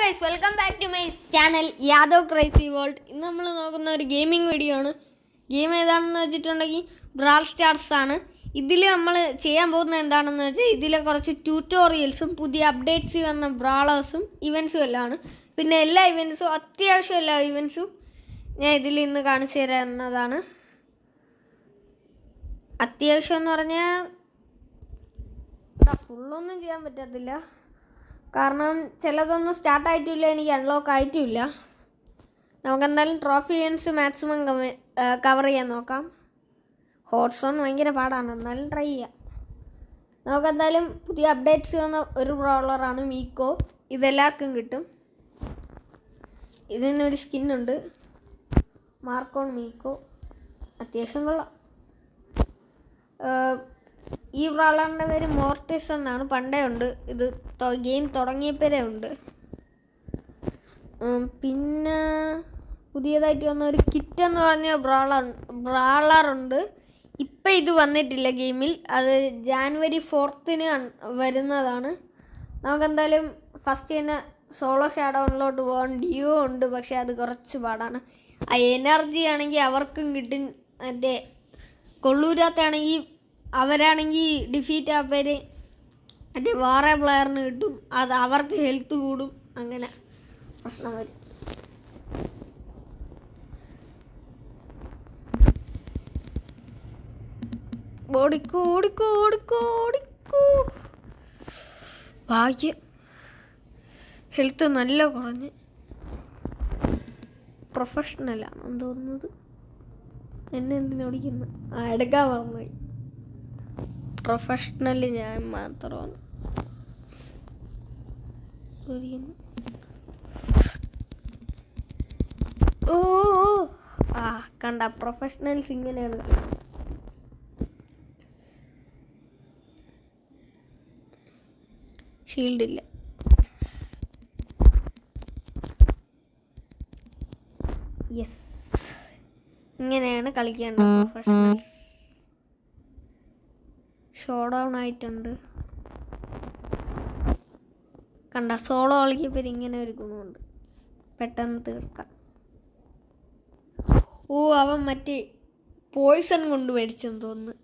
Guys, welcome back to my channel Yadav crazy world. ഇന്ന് നമ്മൾ നോക്കുന്ന ഒരു ഗെയിമിംഗ് വീഡിയോ ആണ്. ഗെയിം ഏതാണെന്ന് വെച്ചിട്ടുണ്ടെങ്കിൽ ബ്രാൾ സ്റ്റാർസ് ആണ്. ഇതിൽ നമ്മൾ ചെയ്യാൻ പോകുന്നത് എന്താണെന്ന് വെച്ചാൽ ഇതിലെ കുറച്ച് ട്യൂട്ടോറിയൽസും പുതിയ അപ്ഡേറ്റ്സ് വന്ന ബ്രാളേഴ്സും ഇവൻസും എല്ലാം ആണ്. പിന്നെ എല്ലാ ഇവൻസും, അത്യാവശ്യം എല്ലാ ഇവൻസും ഞാൻ ഇതിൽ ഇന്ന് കാണിച്ചു തരുന്നതാണ്. അത്യാവശ്യം എന്ന് പറഞ്ഞാൽ ഫുള്ളൊന്നും ചെയ്യാൻ പറ്റത്തില്ല, കാരണം ചിലതൊന്നും സ്റ്റാർട്ടായിട്ടില്ല, എനിക്ക് അൺലോക്ക് ആയിട്ടുമില്ല. നമുക്കെന്തായാലും ട്രോഫി ഇവൻസ് മാക്സിമം കവർ ചെയ്യാൻ നോക്കാം. ഹോട്ട് സോൺ ഭയങ്കര പാടാണ്, എന്നാലും ട്രൈ ചെയ്യാം. നമുക്കെന്തായാലും പുതിയ അപ്ഡേറ്റ്സ് വന്ന ഒരു ബ്രോളറാണ് മീക്കോ. ഇതെല്ലാവർക്കും കിട്ടും. ഇതിനൊരു സ്കിന്നുണ്ട്, മാർക്കോൺ മീക്കോ. അത്യാവശ്യം കൊള്ളാം. ഈ ബ്രോളറിൻ്റെ പേര് മോർട്ടിസ് എന്നാണ്. പണ്ടേ ഉണ്ട്, ഇത് ഗെയിം തുടങ്ങിയപ്പോഴേ ഉണ്ട്. പിന്നെ പുതിയതായിട്ട് വന്ന ഒരു കിറ്റ് എന്ന് പറഞ്ഞ ബ്രാളറുണ്ട്. ഇപ്പം ഇത് വന്നിട്ടില്ല ഗെയിമിൽ, അത് ജാനുവരി 4-ന് വരുന്നതാണ്. നമുക്കെന്തായാലും ഫസ്റ്റ് തന്നെ സോളോ ഷാഡോണിലോട്ട് പോകാൻ. ഡ്യൂ ഉണ്ട്, പക്ഷേ അത് കുറച്ച് പാടാണ്. ആ എനർജി ആണെങ്കിൽ അവർക്കും കിട്ടും, മറ്റേ കൊള്ളൂരാത്താണെങ്കിൽ അവരാണെങ്കിൽ ഡിഫീറ്റ് ആപ്പേര് മറ്റേ വേറെ പ്ലെയറിന് കിട്ടും, അത് അവർക്ക് ഹെൽത്ത് കൂടും, അങ്ങനെ പ്രശ്നം വരും. ഓടിക്കോ ഓടിക്കോ ഓടിക്കോ ഓടിക്കോ. ഭാഗ്യം, ഹെൽത്ത് നല്ല കുറഞ്ഞ്. പ്രൊഫഷണലാണെന്ന് തോന്നുന്നത്. എന്നെ എന്തിനാ ഓടിക്കുന്നത്? എടുക്കാൻ മറന്നുപോയി. പ്രൊഫഷണൽ ഞാൻ മാത്രമാണ്. ഓ കണ്ട, പ്രൊഫഷണൽസ് ഇങ്ങനെയാണ്. ഷീൽഡില്ല. യെസ്, ഇങ്ങനെയാണ് കളിക്കേണ്ടത് പ്രൊഫഷണൽസ്. ഷോ ഡൗൺ ആയിട്ടുണ്ട്. കണ്ട, സോളോ കളിക്കപ്പോൾ ഇങ്ങനെ ഒരു ഗുണമുണ്ട്, പെട്ടെന്ന് തീർക്കാം. ഓ, അവൻ മറ്റേ പോയ്സൺ കൊണ്ട് മേടിച്ചെന്ന് തോന്നുന്നു.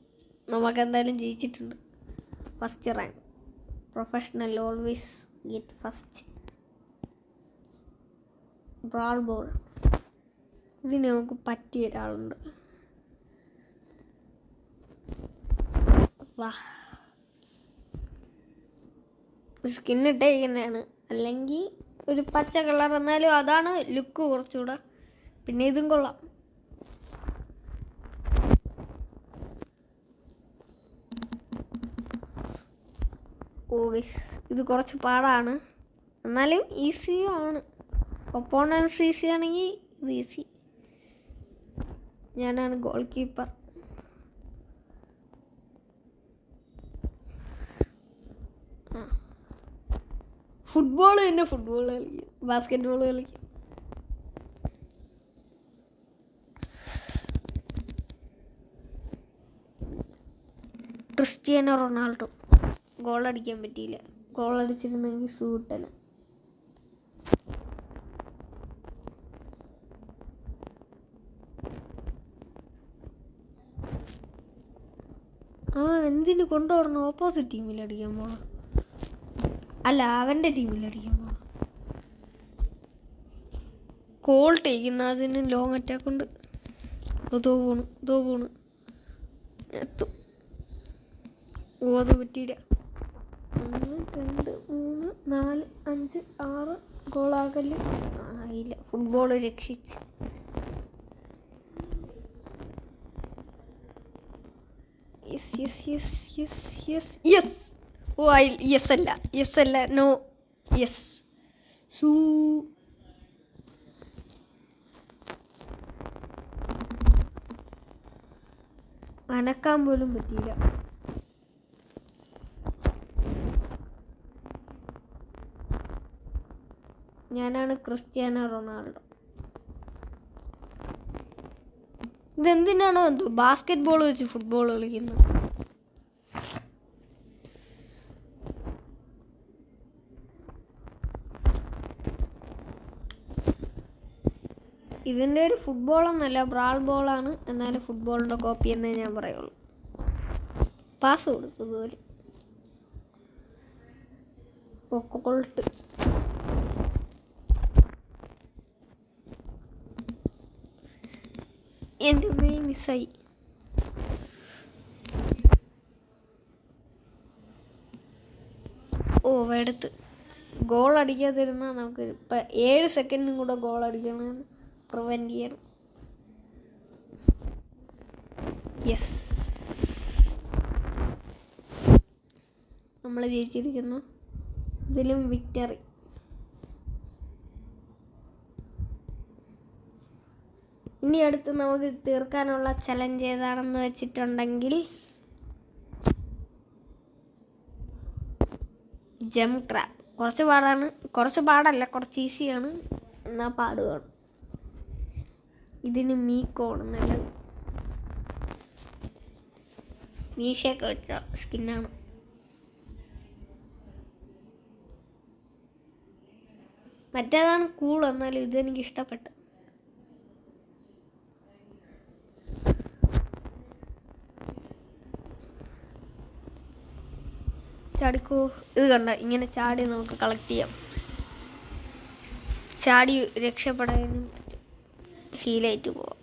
നമുക്കെന്തായാലും ജയിച്ചിട്ടുണ്ട്. First rank. Professional always get first. Brawl ball, ഇതിന് നമുക്ക് പറ്റിയ ഒരാളുണ്ട്. വാ, സ്കിന്നിട്ടേക്കുന്നതാണ്, അല്ലെങ്കിൽ ഒരു പച്ച കളർ, എന്നാലും അതാണ് ലുക്ക് കുറച്ചുകൂടെ. പിന്നെ ഇതും കൊള്ളാം. ഓ, ഇത് കുറച്ച് പാടാണ്, എന്നാലും ഈസിയും ആണ്. ഒപ്പോണൻസ് ഈസി ആണെങ്കിൽ ഇത് ഈസി. ഞാനാണ് ഗോൾ കീപ്പർ. ഫുട്ബോൾ തന്നെ, ഫുട്ബോൾ കളിക്കും, ബാസ്കറ്റ് ബോൾ കളിക്കും. ക്രിസ്ത്യാനോ റൊണാൾഡോ ഗോളടിക്കാൻ പറ്റിയില്ല. ഗോളടിച്ചിരുന്നെങ്കിൽ സൂട്ടന്. എന്തിനു കൊണ്ടുവരണം? ഓപ്പോസിറ്റ് ടീമിൽ അടിക്കാൻ പോകണം, അല്ല അവൻ്റെ ടീമിലടിക്കാൻ പോകണം. കോൾ ടേക്കുന്ന, അതിന് ലോങ് അറ്റാക്ക് ഉണ്ട്. ഇതോ പോണ് എത്തും. ഓ, അത് പറ്റിയില്ല. 1 2 3 4 5 6 ഗോളാകല് ആയില്ല. ഫുട്ബോൾ രക്ഷിച്ച്. Yes yes yes yes yes yes. ഓ, യെസ് അല്ല, യെസ് അല്ല, നോ, യെസ്. അനക്കാൻ പോലും പറ്റിയില്ല. ഞാനാണ് ക്രിസ്ത്യാനോ റൊണാൾഡോ. ഇതെന്തിനാണോ എന്തോ ബാസ്കറ്റ് ബോൾ വെച്ച് ഫുട്ബോൾ കളിക്കുന്നത്. ഇതിൻ്റെ ഒരു ഫുട്ബോളൊന്നുമല്ല, ബ്രാൾ ബോളാണ്. എന്നാലും ഫുട്ബോളിൻ്റെ കോപ്പി എന്നേ ഞാൻ പറയുള്ളൂ. പാസ് കൊടുത്തതുപോലെ കൊൾട്ട്. എൻ്റെ മെയിൻ മിസ്സായി. എടുത്ത് ഗോൾ അടിക്കാതിരുന്നാൽ നമുക്ക് ഇപ്പം 7 സെക്കൻഡും കൂടെ ഗോൾ അടിക്കണമെന്ന് പ്രിവെൻറ്റ് ചെയ്യണം. യെസ്, നമ്മൾ ജയിച്ചിരിക്കുന്നു. ഇതിലും വിക്ടറി. ഇനി അടുത്ത് നമുക്ക് തീർക്കാനുള്ള ചലഞ്ച് ഏതാണെന്ന് വെച്ചിട്ടുണ്ടെങ്കിൽ ജംപ് ട്രാപ്പ്. കുറച്ച് പാടല്ല, കുറച്ച് ഈസിയാണ്, എന്നാൽ പാടുകയാണ്. ഇതിന് മീക്കോണ് നല്ലത്. മീശയൊക്കെ വെച്ച സ്കിന്നാണ്. മറ്റേതാണ് കൂൾ, എന്നാലും ഇതെനിക്ക് ഇഷ്ടപ്പെട്ടു. ചാടിക്കോ. ഇത് കണ്ട, ഇങ്ങനെ ചാടി നമുക്ക് കളക്ട് ചെയ്യാം. ചാടി രക്ഷപ്പെടാനും ഹീലായിട്ട് പോവാം.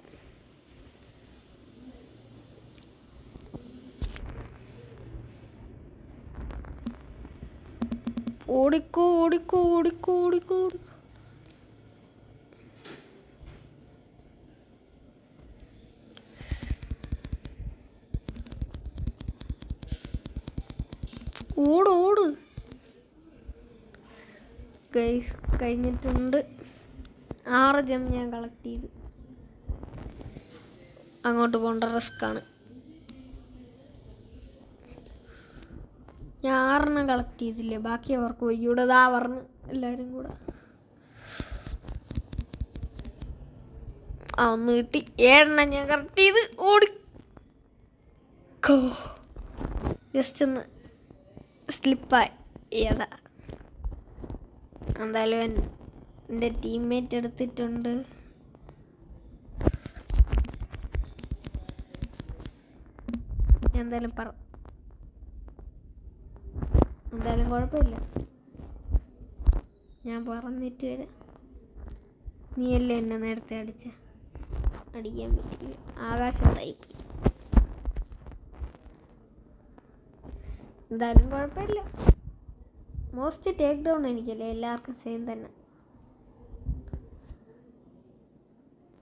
ഓടിക്കോ ഓടിക്കോ ഓടിക്കോ ഓടിക്കോ ഓടിക്കോ. ഓട് ഓട്. ഗൈസ് കഴിഞ്ഞിട്ടുണ്ട്. 6 ജം ഞാൻ കളക്ട് ചെയ്തു. അങ്ങോട്ട് പോകേണ്ട റിസ്ക്കാണ്. ഞാൻ 6 കളക്ട് ചെയ്തില്ലേ, ബാക്കി അവർക്ക് വയ്യൂടെ. ഇതാ പറഞ്ഞു എല്ലാവരും കൂടെ. ഒന്ന് കിട്ടി. 7 ഞാൻ കളക്ട് ചെയ്ത് ഓടിക്കോ. ജസ്റ്റ് ഒന്ന് സ്ലിപ്പായി. ഏതാ എന്തായാലും എൻ്റെ ടീംമേറ്റ് എടുത്തിട്ടുണ്ട്. എന്തായാലും കുഴപ്പമില്ല, ഞാൻ പറഞ്ഞിട്ട് വരാം. നീയല്ലേ എന്നെ നേരത്തെ അടിക്കാൻ പറ്റില്ല. ആകാശത്തായി. എന്തായാലും കുഴപ്പമില്ല. മോസ്റ്റ് ടേക്ക് ഡൗൺ എനിക്കല്ലേ, എല്ലാവർക്കും സെയിം തന്നെ.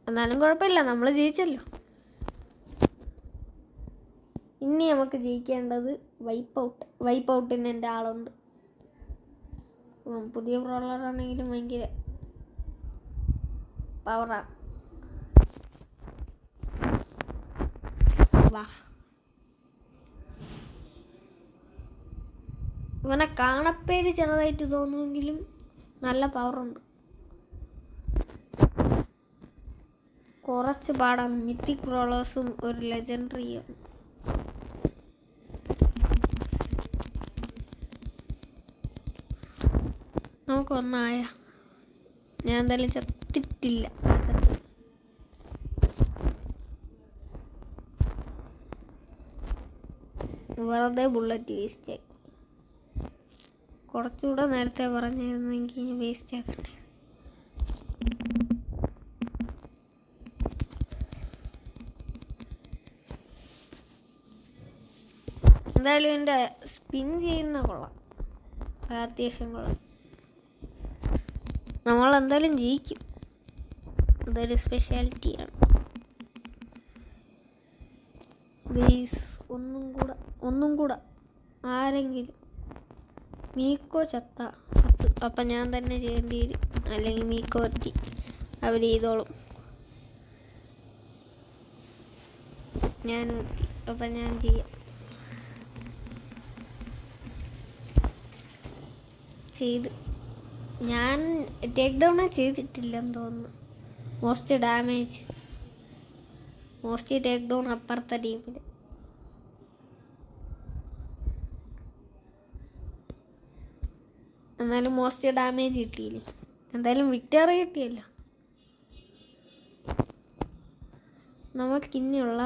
എന്നാലും കുഴപ്പമില്ല, നമ്മൾ ജയിച്ചല്ലോ. ഇനി നമുക്ക് ജയിക്കേണ്ടത് വൈപ്പ് ഔട്ടിന് എൻ്റെ ആളുണ്ട്. പുതിയ പ്രോളറാണെങ്കിലും ഭയങ്കര പവറാണ്. വാ, ഇവനെ കാണപ്പേര് ചെറുതായിട്ട് തോന്നുമെങ്കിലും നല്ല പവറുണ്ട്. കുറച്ച് പാടാണ്. മിത്തിക് പ്രോളേഴ്സും ഒരു ലെജൻഡറിയാണ്. നമുക്കൊന്നായ. ഞാൻ എന്തായാലും ചത്തിട്ടില്ല. വെറുതെ ബുള്ളറ്റ് വേസ്റ്റ് ആയി. കുറച്ചുകൂടെ നേരത്തെ പറഞ്ഞിരുന്നെങ്കിൽ വേസ്റ്റ് ആക്കണ്ടേ. എന്തായാലും എൻ്റെ സ്പിൻ ചെയ്യുന്ന കൊള്ളാം, അത്യാവശ്യം കൊള്ളാം. നമ്മളെന്തായാലും ജയിക്കും, അതൊരു സ്പെഷ്യാലിറ്റിയാണ്. ഗെയ്സ് ഒന്നും കൂടെ ആരെങ്കിലും. മീക്കോ ചത്തു. അപ്പം ഞാൻ തന്നെ ചെയ്യേണ്ടി വരും, അല്ലെങ്കിൽ മീക്കോ എത്തി അവർ ചെയ്തോളും. ഞാനും എത്തി, അപ്പം ഞാൻ ചെയ്യാം. ഞാൻ ടേക്ക് ഡൗൺ ചെയ്തിട്ടില്ലെന്ന് തോന്നുന്നു. മോസ്റ്റ് ടേക്ക് ഡൗൺ അപ്പുറത്തെ ടീമിൽ. എന്നാലും മോസ്റ്റ് ഡാമേജ് കിട്ടിയില്ലേ. എന്തായാലും വിക്ടറി കിട്ടിയല്ലോ. നമുക്കിനിയുള്ള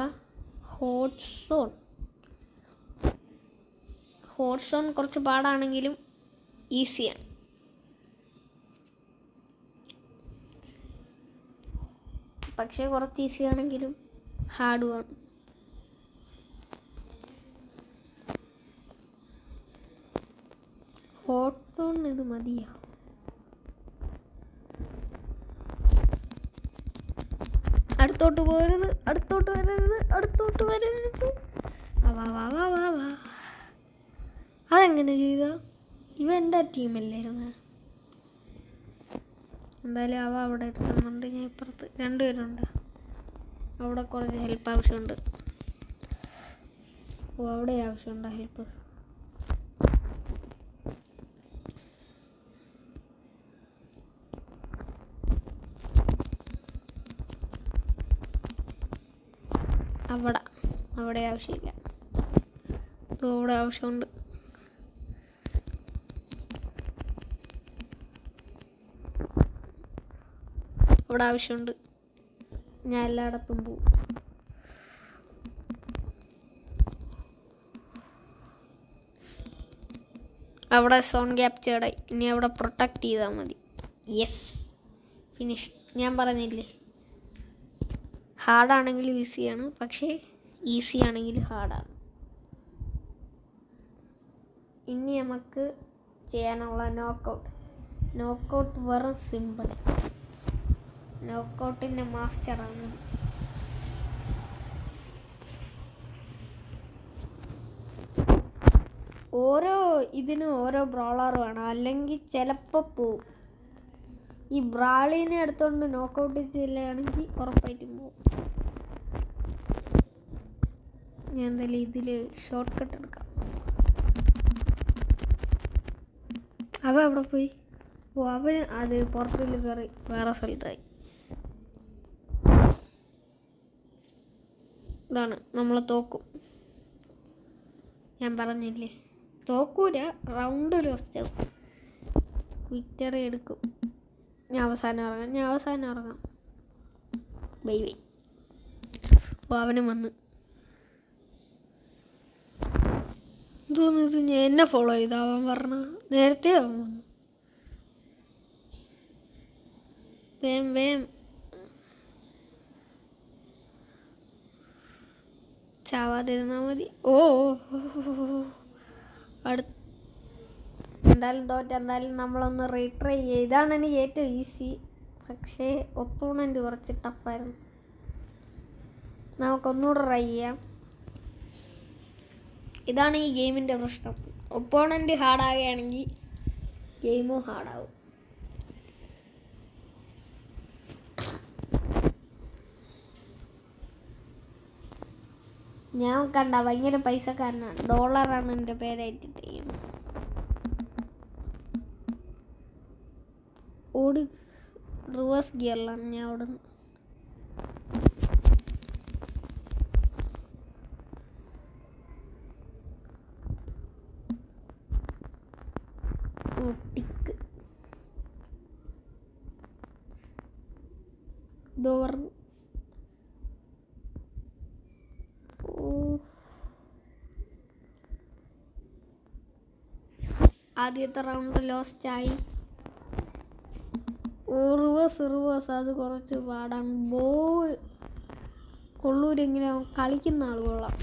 ഹോട്ട് സോൺ കുറച്ച് പാടാണെങ്കിലും ഈസിയാണ്. പക്ഷേ കുറച്ച് ഈസിയാണെങ്കിലും ഹാർഡുമാണ്. ഹോട്ട് സോൺ ഇത് മതിയോ? അടുത്തോട്ട് പോകരുത്, അടുത്തോട്ട് വരരുത്. വാ. അതെങ്ങനെ ചെയ്ത? ഇവ എൻ്റെ ടീമല്ലായിരുന്നു. എന്തായാലും അവ അവിടെ എത്തുന്നുണ്ട്. ഞാൻ ഇപ്പുറത്ത് 2 പേരുണ്ട്. അവിടെ കുറച്ച് ഹെൽപ്പ് ആവശ്യമുണ്ട്. അവിടെ ആവശ്യമുണ്ടോ ഹെൽപ്പ്? അവിടെ ആവശ്യമില്ല. അവിടെ ആവശ്യമുണ്ട്. അവിടെ ആവശ്യമുണ്ട്. ഞാൻ എല്ലായിടത്തും പോവും. അവിടെ സോൺ ക്യാപ്ചേർഡായി. ഇനി അവിടെ പ്രൊട്ടക്റ്റ് ചെയ്താൽ മതി. Yes, finish. ഞാൻ പറഞ്ഞില്ലേ, ഹാർഡാണെങ്കിൽ ഈസിയാണ്, പക്ഷേ ഈസി ആണെങ്കിൽ ഹാർഡാണ്. ഇനി നമുക്ക് ചെയ്യാനുള്ള നോക്കൗട്ട് വെറും സിമ്പിൾ. നോക്കൗട്ടിൻ്റെ മാസ്റ്ററാണ്. ഇതിന് ഓരോ ബ്രോളർ വേണം, അല്ലെങ്കിൽ ചിലപ്പോൾ പോവും. ഈ ബ്രാളിനെ എടുത്തുകൊണ്ട് നോക്കൗട്ട് ചെയ്യുകയാണെങ്കിൽ ഉറപ്പായിട്ടും പോവും. ഞാൻ എന്തായാലും ഇതിൽ ഷോർട്ട് കട്ട് എടുക്കാം. അവ എവിടെ പോയി? അവൻ അത് പുറത്തിൽ കയറി വേറെ സ്ഥലത്തായി. ഇതാണ്, നമ്മൾ തോക്കും. ഞാൻ പറഞ്ഞില്ലേ, തോക്കൂല, റൗണ്ട് ലോസ്റ്റ് ആവും. വിക്ടറി എടുക്കും. ഞാൻ അവസാനം ഇറങ്ങാം. ബൈ. അവനും വന്ന് തോന്നുന്നത് ഞാൻ എന്നെ ഫോളോ ചെയ്ത അവൻ പറഞ്ഞ നേരത്തെ അവൻ വന്നു. വേം ചാവാതിരുന്നാ മതി. എന്തായാലും നമ്മളൊന്ന് റീട്രൈ ചെയ്യുക. ഇതാണ് എനിക്ക് ഏറ്റവും ഈസി, പക്ഷേ ഒപ്പോണൻ്റ് കുറച്ച് ടഫായിരുന്നു. നമുക്കൊന്നുകൂടെ ട്രൈ ചെയ്യാം. ഇതാണ് ഈ ഗെയിമിൻ്റെ പ്രശ്നം. ഒപ്പോണൻ്റ് ഹാർഡാകുകയാണെങ്കിൽ ഗെയിമും ഹാർഡാവും. ഞാൻ കണ്ട ഭയങ്കര പൈസക്കാരനാണ്. ഡോളറാണ് എൻ്റെ പേരായിട്ടിട്ട് ചെയ്യുന്നത്. റിവേഴ്സ് ഗിയറിലാണ് ഞാൻ ഓടുന്നത്. Tick door. ആദ്യത്തെ റൗണ്ട് ലോസ്റ്റ് ആയി. റിവേഴ്സ് അത് കുറച്ച് പാടാണ്. കൊള്ളൂരെങ്കിലും കളിക്കുന്ന ആൾ കൊള്ളാം.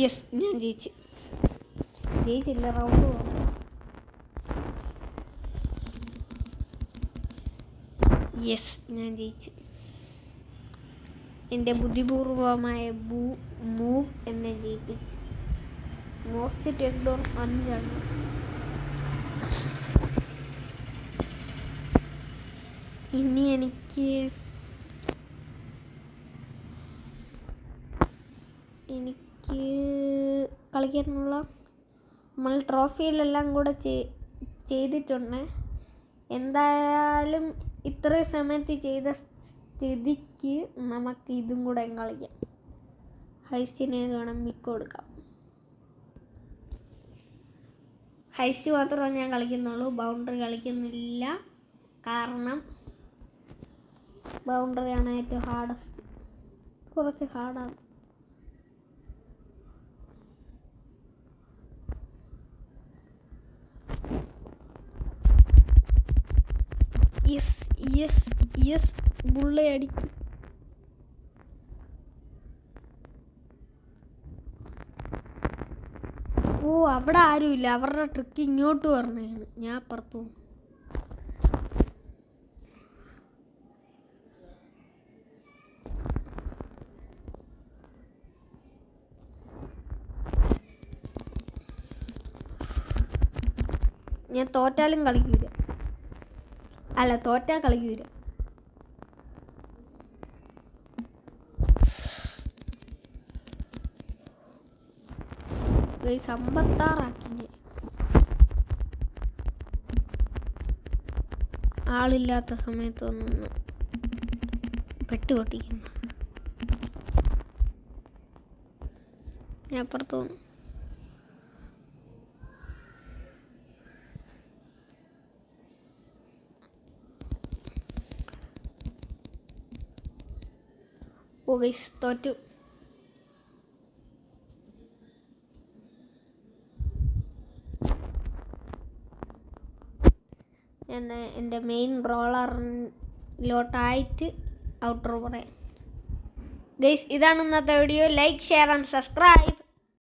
യെസ്, ഞാൻ ജയിച്ചില്ല. റൗണ്ട് യെസ്, ഞാൻ ജയിച്ചു. എൻ്റെ ബുദ്ധിപൂർവമായ മൂവ് എന്നെ ജയിപ്പിച്ച്. മോസ്റ്റ് ടേക്ക് ഡൗൺ 5 ഇനി എനിക്ക് കളിക്കാനുള്ള നമ്മൾ ട്രോഫിയിലെല്ലാം കൂടെ ചെയ്തിട്ടുണ്ട്. എന്തായാലും ഇത്രയും സമയത്ത് ചെയ്ത സ്ഥിതിക്ക് നമുക്ക് ഇതും കൂടെ കളിക്കാം. ഹൈസ്റ്റിനെ വേണം മിക്ക കൊടുക്കാം. ഹൈസ്റ്റ് മാത്രമേ ഞാൻ കളിക്കുന്നുള്ളൂ, ബൗണ്ടറി കളിക്കുന്നില്ല. കാരണം ബൗണ്ടറിയാണ് ഏറ്റവും ഹാർഡസ്റ്റ്. കുറച്ച് ഹാർഡാണ്. യെസ് ബുള്ളെ അടിക്കും. ഓ അവിടെ ആരുമില്ല. അവരുടെ ട്രിക്ക് ഇങ്ങോട്ട് പറഞ്ഞാണ്. ഞാൻ അപ്പുറത്തു പോകും. ഞാൻ തോറ്റാലും കളിക്കൂല. അല്ല, തോറ്റാ കളിക്കൂല. സമ്പത്താറാക്കില്ലേ ആളില്ലാത്ത സമയത്തൊന്നും പെട്ടുപൊട്ടിക്കുന്നു. ഞാൻ അപ്പുറത്ത് വന്നു. ഓ ഗയ്സ്, തോറ്റു. എൻ്റെ മെയിൻ റോളറിലോട്ടായിട്ട് ഔട്ട്റോ പറയാം. ഗയ്സ്, ഇതാണ് ഇന്നത്തെ video. Like, share and subscribe.